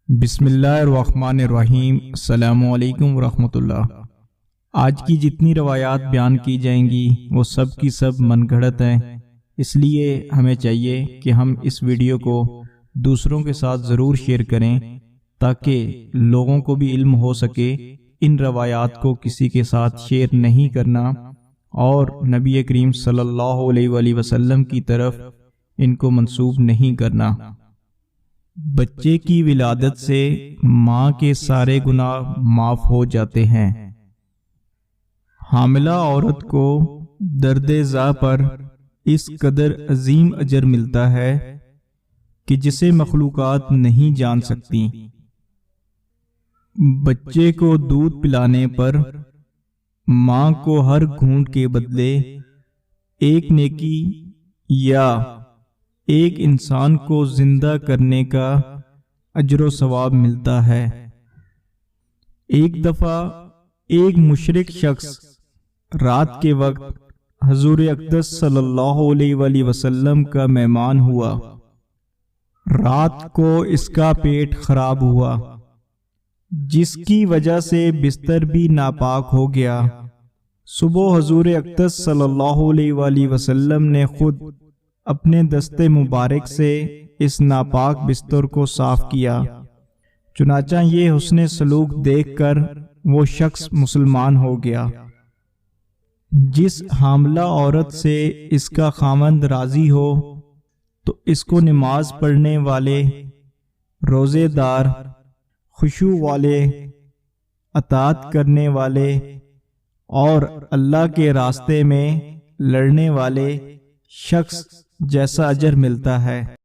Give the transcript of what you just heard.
بسم اللہ الرحمن الرحیم۔ السلام علیکم ورحمۃ اللہ۔ آج کی جتنی روایات بیان کی جائیں گی وہ سب کی سب من گھڑت ہیں، اس لیے ہمیں چاہیے کہ ہم اس ویڈیو کو دوسروں کے ساتھ ضرور شیئر کریں تاکہ لوگوں کو بھی علم ہو سکے۔ ان روایات کو کسی کے ساتھ شیئر نہیں کرنا اور نبی کریم صلی اللہ علیہ وآلہ وسلم کی طرف ان کو منسوب نہیں کرنا۔ بچے کی ولادت سے ماں کے سارے گناہ معاف ہو جاتے ہیں۔ حاملہ عورت کو درد زا پر اس قدر عظیم اجر ملتا ہے کہ جسے مخلوقات نہیں جان سکتی۔ بچے کو دودھ پلانے پر ماں کو ہر گھونٹ کے بدلے ایک نیکی یا ایک انسان کو زندہ کرنے کا اجر و ثواب ملتا ہے۔ ایک دفعہ ایک مشرک شخص رات کے وقت حضور اقدس صلی اللہ علیہ وآلہ وسلم کا مہمان ہوا۔ رات کو اس کا پیٹ خراب ہوا جس کی وجہ سے بستر بھی ناپاک ہو گیا۔ صبح حضور اقدس صلی اللہ علیہ وآلہ وسلم نے خود اپنے دست مبارک سے اس ناپاک بستر کو صاف کیا۔ چنانچہ یہ حسن سلوک دیکھ کر وہ شخص مسلمان ہو گیا۔ جس حاملہ عورت سے اس کا خاوند راضی ہو تو اس کو نماز پڑھنے والے، روزے دار، خشوع والے، اطاعت کرنے والے اور اللہ کے راستے میں لڑنے والے شخص جیسا اجر ملتا ہے۔